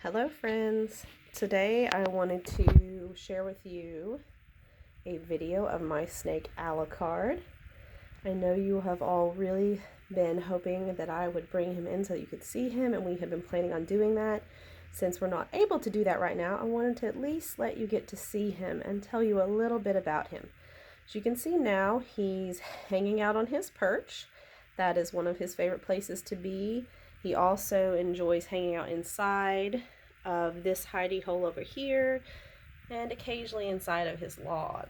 Hello friends, today I wanted to share with you a video of my snake Alucard. I know you have all really been hoping that I would bring him in so that you could see him, and we have been planning on doing that. Since we're not able to do that right now, I wanted to at least let you get to see him and tell you a little bit about him. As you can see now, he's hanging out on his perch. That is one of his favorite places to be. He also enjoys hanging out inside of this hidey hole over here and occasionally inside of his log.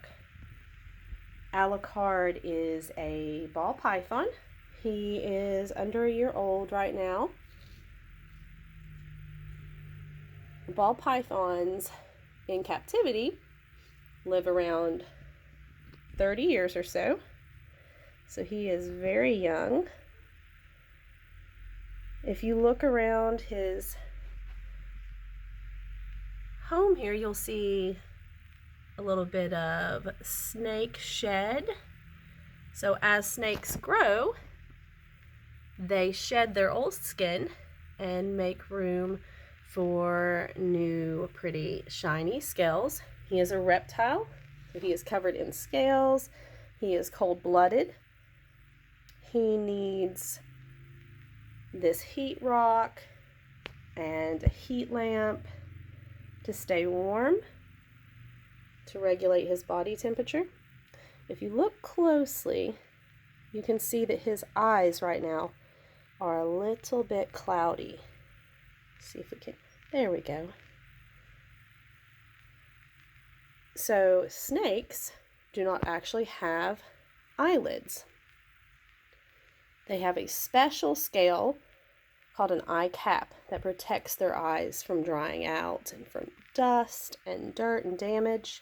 Alucard is a ball python. He is under a year old right now. Ball pythons in captivity live around 30 years or so. So he is very young. If you look around his home here, you'll see a little bit of snake shed. So as snakes grow, they shed their old skin and make room for new, pretty, shiny scales. He is a reptile, so he is covered in scales. He is cold-blooded. He needs this heat rock and a heat lamp to stay warm, to regulate his body temperature. If you look closely, you can see that his eyes right now are a little bit cloudy. Let's see if we can, there we go. So snakes do not actually have eyelids. They have a special scale called an eye cap that protects their eyes from drying out and from dust and dirt and damage.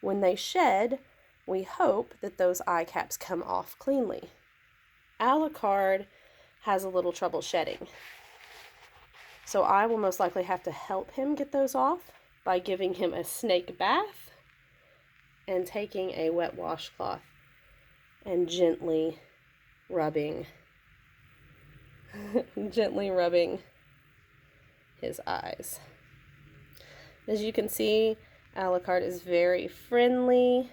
When they shed, we hope that those eye caps come off cleanly. Alucard has a little trouble shedding, so I will most likely have to help him get those off by giving him a snake bath and taking a wet washcloth and gently rubbing his eyes. As you can see, Alucard is very friendly.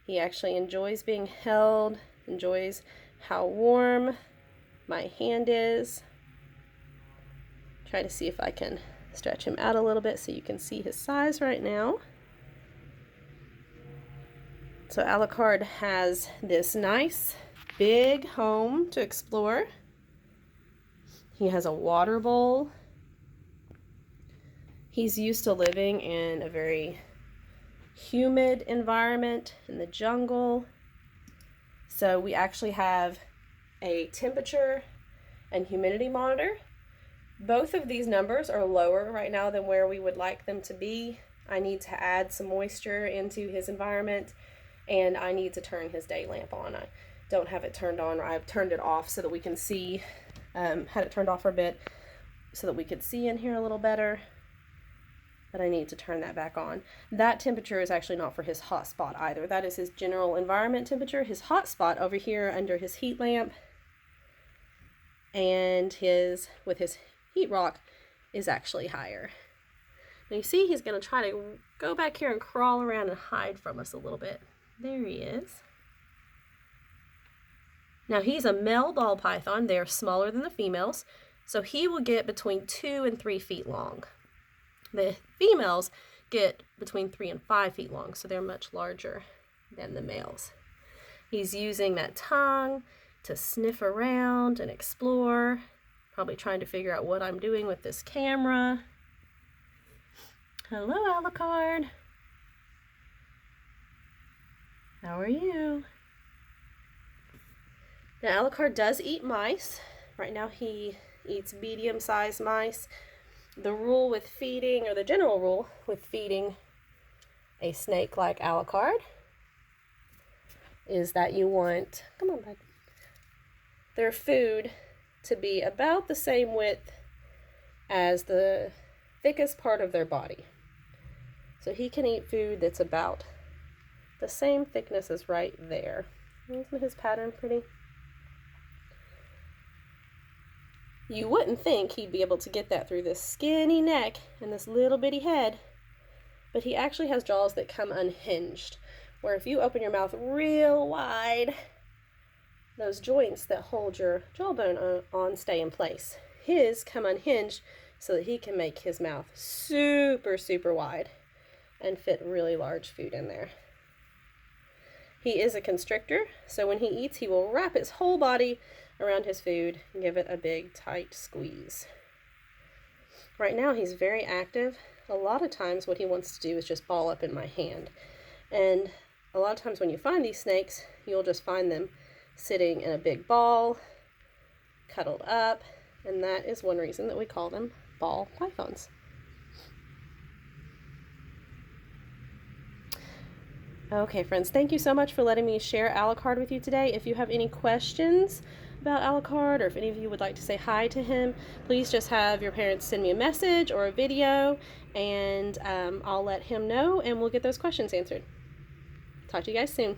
He actually enjoys being held, enjoys how warm my hand is. Try to see if I can stretch him out a little bit so you can see his size right now. So Alucard has this nice big home to explore. He has a water bowl. He's used to living in a very humid environment in the jungle. So we actually have a temperature and humidity monitor. Both of these numbers are lower right now than where we would like them to be. I need to add some moisture into his environment, and I need to turn his day lamp on. I don't have it turned on, or I've turned it off so that we can see, had it turned off for a bit so that we could see in here a little better, but I need to turn that back on. That temperature is actually not for his hot spot either. That is his general environment temperature. His hot spot over here under his heat lamp and with his heat rock is actually higher. Now you see he's going to try to go back here and crawl around and hide from us a little bit. There he is. Now he's a male ball python. They are smaller than the females, so he will get between 2 and 3 feet long. The females get between 3 and 5 feet long, so they're much larger than the males. He's using that tongue to sniff around and explore, probably trying to figure out what I'm doing with this camera. Hello, Alucard. How are you? Now, Alucard does eat mice. Right now he eats medium-sized mice. The rule with feeding, or the general rule with feeding a snake like Alucard, is that you want, come on bud, their food to be about the same width as the thickest part of their body. So he can eat food that's about the same thickness as right there. Isn't his pattern pretty? You wouldn't think he'd be able to get that through this skinny neck and this little bitty head, but he actually has jaws that come unhinged, where if you open your mouth real wide, those joints that hold your jawbone on stay in place. His come unhinged so that he can make his mouth super, super wide and fit really large food in there. He is a constrictor, so when he eats, he will wrap his whole body around his food and give it a big, tight squeeze. Right now, he's very active. A lot of times what he wants to do is just ball up in my hand. And a lot of times when you find these snakes, you'll just find them sitting in a big ball, cuddled up, and that is one reason that we call them ball pythons. Okay, friends, thank you so much for letting me share Alucard with you today. If you have any questions about Alucard, or if any of you would like to say hi to him, please just have your parents send me a message or a video, and I'll let him know, and we'll get those questions answered. Talk to you guys soon.